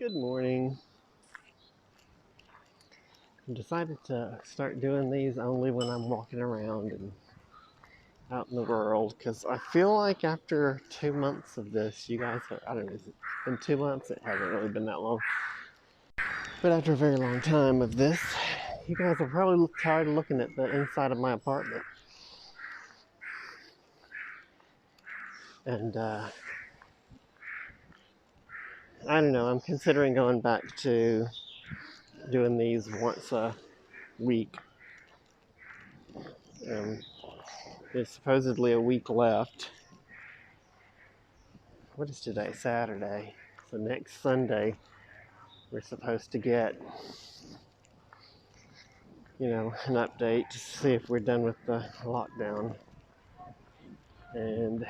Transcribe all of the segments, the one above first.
Good morning. I decided to start doing these only when I'm walking around and out in the world because I feel like after 2 months of this, you guys are, I don't know, it's been 2 months? It hasn't really been that long. But after a very long time of this, you guys are probably tired of looking at the inside of my apartment. And I don't know, I'm considering going back to doing these once a week. There's supposedly a week left. What is today? Saturday. So next Sunday, we're supposed to get, an update to see if we're done with the lockdown. And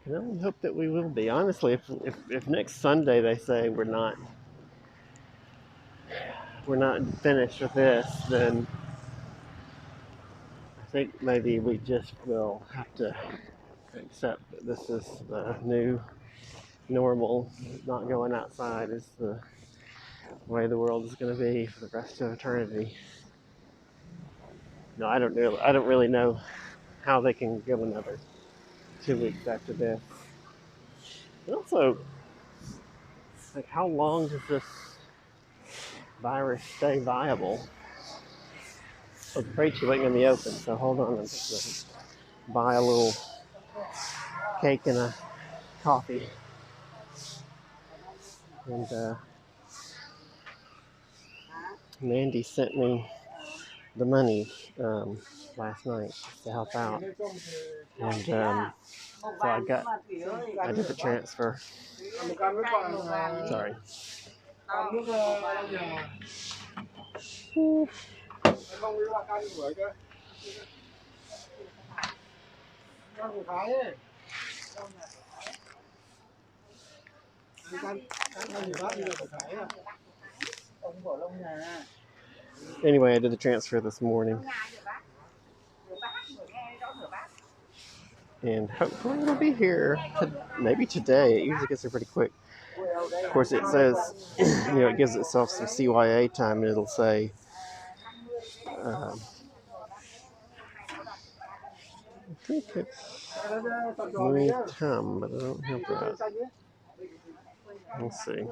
I can only hope that we will be. Honestly, if next Sunday they say we're not finished with this, then I think maybe we just will have to accept that this is the new normal. Not going outside is the way the world is going to be for the rest of eternity. No, I don't really know how they can go another 2 weeks after this. And also, like, how long does this virus stay viable? So the freight waiting in the open, so hold on, I'm just gonna buy a little cake and a coffee. And Mandy sent me the money last night to help out. And so I did the transfer. Sorry. Anyway, I did the transfer this morning. And hopefully it'll be here maybe today. It usually gets here pretty quick. Of course, it says, it gives itself some CYA time, and it'll say, I think it's only time, but I don't have that. We'll see.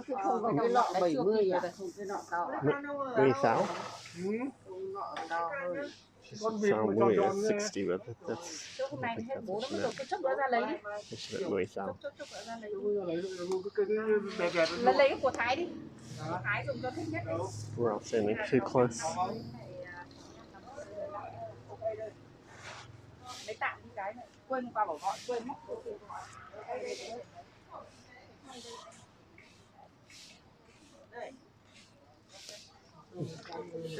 Thì không có cái lọ 70 rồi, không cái lọ to à? 26? She sound weird at 60, but that's. I don't think that's what she meant. She meant 26. Lấy của Thái đi. Thái dùng cho thích nhất đi. We're all standing too close. Lấy tạm cái này. Quên qua bảo gọi, quên mất.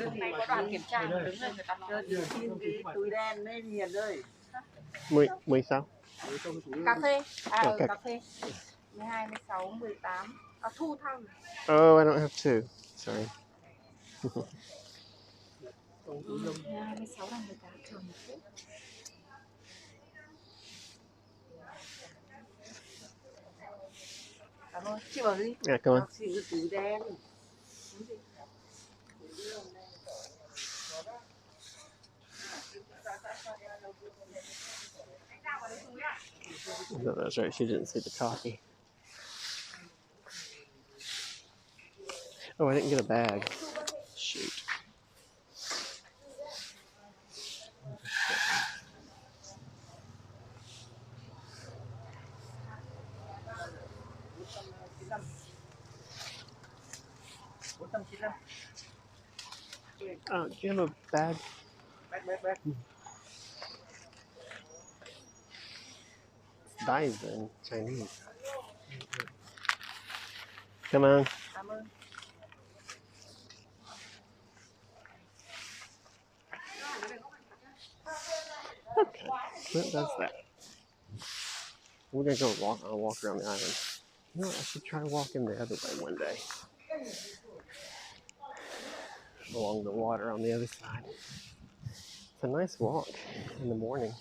Hôm nay có đoàn kiểm tra đứng lên người ta nói xin cái túi đen đấy Hiền ơi. 16. Cà phê. Cà phê. 12, 16, 18. Thu thăng. Oh, I don't have two. Sorry. 12, 16 là 18 trường một phút. Cảm ơn. Chị bảo gì? Yeah, come on. Xin cái túi đen. No, that's right. She didn't see the coffee. Oh, I didn't get a bag. Shoot. Oh, do you have a bag? Bag. Dies in Chinese. Come on. Cảm ơn. Okay, that does that. We're gonna go walk. I'll walk around the island. You know what? I should try walking the other way one day. along the water on the other side. It's a nice walk in the morning.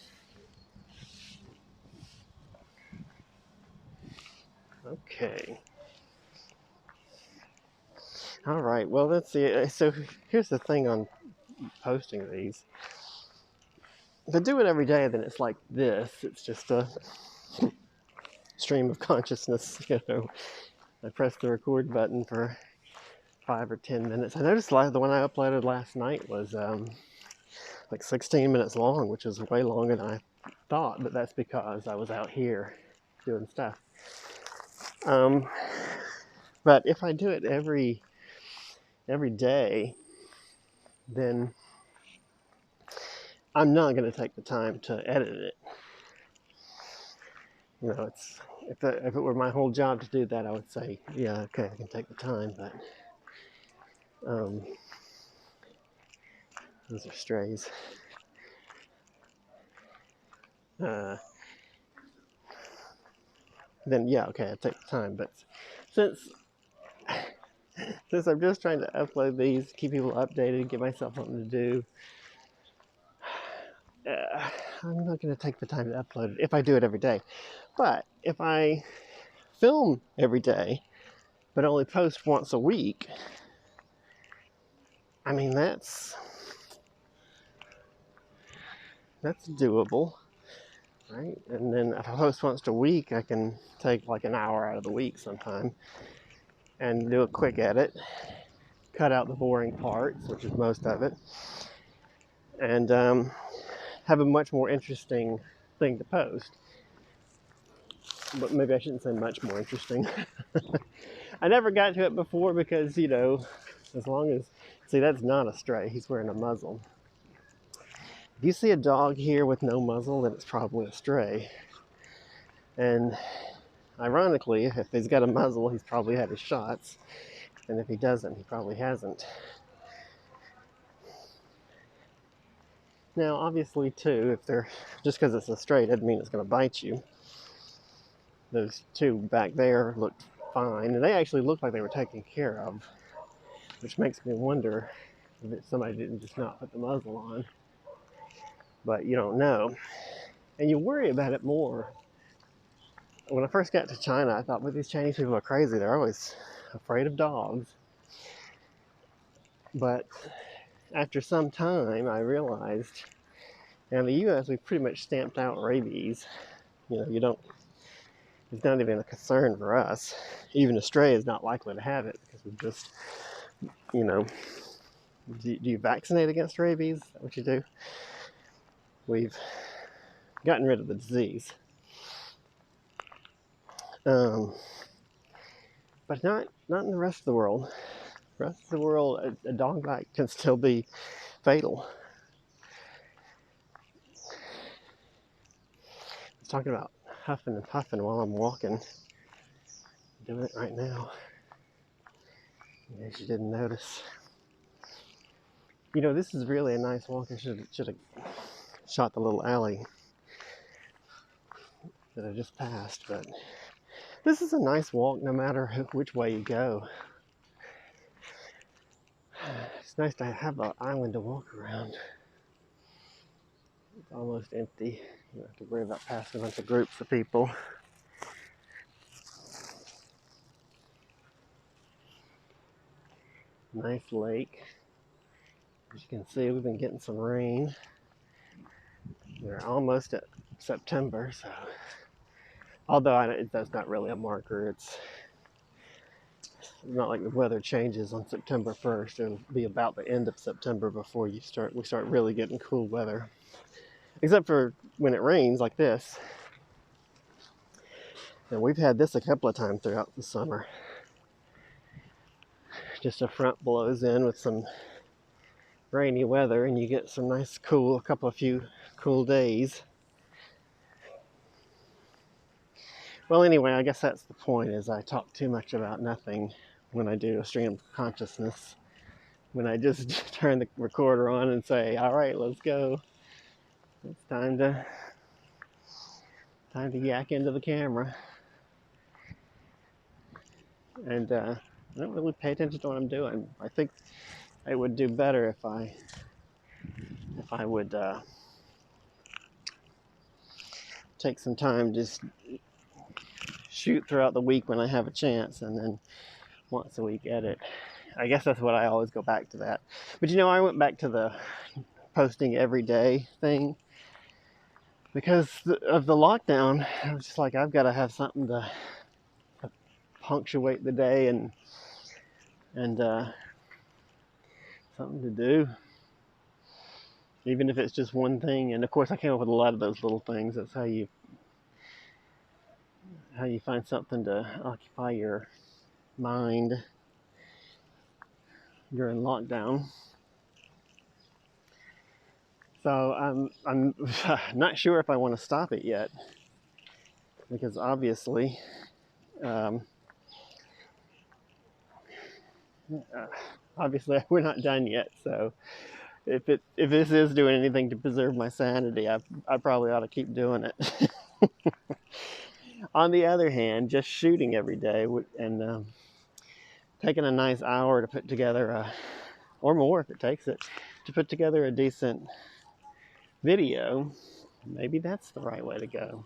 Okay. All right. Well, let's see. So here's the thing on posting these. If I do it every day, then it's like this. It's just a stream of consciousness. I press the record button for 5 or 10 minutes. I noticed the one I uploaded last night was like 16 minutes long, which is way longer than I thought, but that's because I was out here doing stuff. But if I do it every day, then I'm not going to take the time to edit it. It's if it were my whole job to do that, I would say, yeah, okay, I can take the time, but those are strays. Then yeah, okay, I take the time. But since I'm just trying to upload these, keep people updated, get myself something to do, I'm not going to take the time to upload it if I do it every day. But if I film every day, but only post once a week, I mean, that's doable, right? And then if I post once a week, I can take like an hour out of the week sometime and do a quick edit, cut out the boring parts, which is most of it, and have a much more interesting thing to post. But maybe I shouldn't say much more interesting. I never got to it before because, as long as, see, that's not a stray. He's wearing a muzzle. If you see a dog here with no muzzle, then it's probably a stray. And ironically, if he's got a muzzle, he's probably had his shots. And if he doesn't, he probably hasn't. Now, obviously, too, just because it's a stray doesn't mean it's going to bite you. Those two back there looked fine, and they actually looked like they were taken care of, which makes me wonder if somebody didn't just not put the muzzle on. But you don't know. And you worry about it more. When I first got to China, I thought, well, these Chinese people are crazy. They're always afraid of dogs. But after some time, I realized, in the U.S., we've pretty much stamped out rabies. It's not even a concern for us. Even a stray is not likely to have it because we just, do you vaccinate against rabies? Is that what you do? We've gotten rid of the disease. But not in the rest of the world. The rest of the world, a dog bite can still be fatal. I was talking about huffing and puffing while I'm walking. I'm doing it right now. In case you didn't notice. This is really a nice walk. I should have shot the little alley that I just passed, but this is a nice walk no matter which way you go. It's nice to have an island to walk around. It's almost empty. You don't have to worry about passing a bunch of groups of people. Nice lake. As you can see, we've been getting some rain. We're almost at September, so although that's not really a marker, it's not like the weather changes on September 1st. It'll be about the end of September before we start really getting cool weather. Except for when it rains like this. And we've had this a couple of times throughout the summer. Just a front blows in with some rainy weather and you get some nice few cool days. Well, anyway, I guess that's the point, is I talk too much about nothing when I do a stream of consciousness. When I just turn the recorder on and say, all right, let's go. It's time to yak into the camera. And I don't really pay attention to what I'm doing. I think it would do better if I would take some time, just shoot throughout the week when I have a chance, and then once a week edit. I guess that's what I always go back to that. But you know, I went back to the posting every day thing because of the lockdown. I was just like, I've got to have something to punctuate the day and something to do, even if it's just one thing. And of course, I came up with a lot of those little things. That's how you find something to occupy your mind during lockdown. So I'm not sure if I want to stop it yet, because obviously we're not done yet. So if this is doing anything to preserve my sanity, I probably ought to keep doing it. On the other hand, just shooting every day and taking a nice hour to put together or more if it takes it, to put together a decent video, maybe that's the right way to go.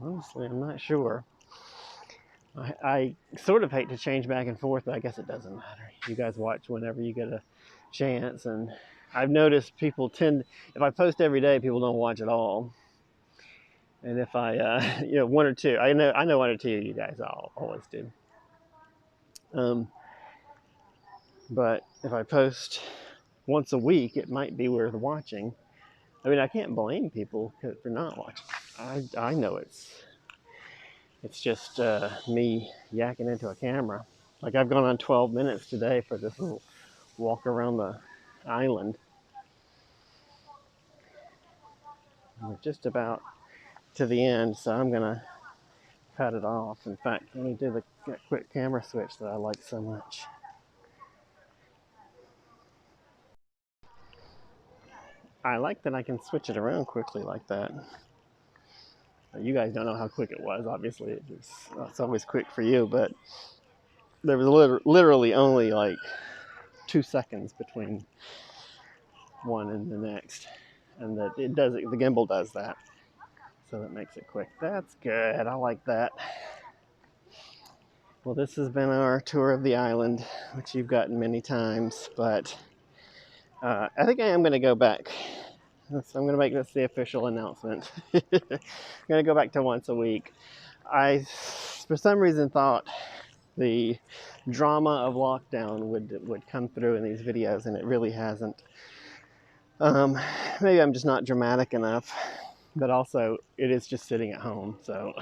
Honestly, I'm not sure. I sort of hate to change back and forth, but I guess it doesn't matter. You guys watch whenever you get a chance, and I've noticed people if I post every day, people don't watch at all. And if I, one or two, I know one or two of you guys always do. But if I post once a week, it might be worth watching. I mean, I can't blame people for not watching. I know it's just me yakking into a camera. Like, I've gone on 12 minutes today for this little walk around the island. We're just about to the end, so I'm gonna cut it off. In fact, let me do that quick camera switch that I like so much. I like that I can switch it around quickly like that. You guys don't know how quick it was. Obviously, it's always quick for you, but there was literally only like 2 seconds between one and the next, and that the gimbal does that, so that makes it quick. That's good. I like that. Well, this has been our tour of the island, which you've gotten many times, but I think I am going to go back. So I'm going to make this the official announcement. I'm going to go back to once a week. I, for some reason, thought the drama of lockdown would come through in these videos, and it really hasn't. Maybe I'm just not dramatic enough, but also it is just sitting at home, so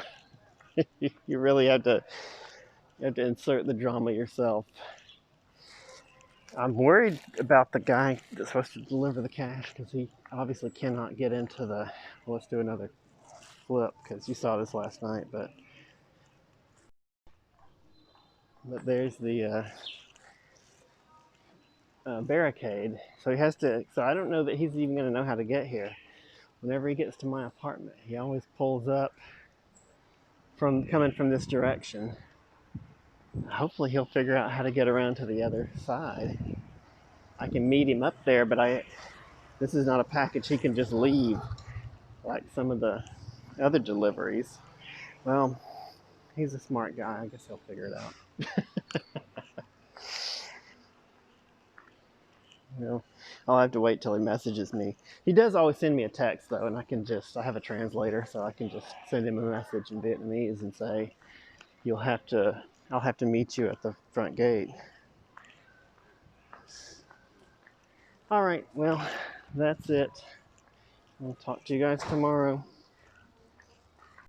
you really have to insert the drama yourself. I'm worried about the guy that's supposed to deliver the cash, because he obviously cannot get into the... Well, let's do another flip, because you saw this last night, but there's the barricade. So he has to... So I don't know that he's even going to know how to get here. Whenever he gets to my apartment, he always pulls up coming from this direction. Hopefully he'll figure out how to get around to the other side. I can meet him up there, but this is not a package he can just leave like some of the other deliveries. Well, he's a smart guy. I guess he'll figure it out. I'll have to wait till he messages me. He does always send me a text though, and I have a translator, so I can just send him a message in Vietnamese and say, I'll have to meet you at the front gate. All right, well, that's it. I'll talk to you guys tomorrow.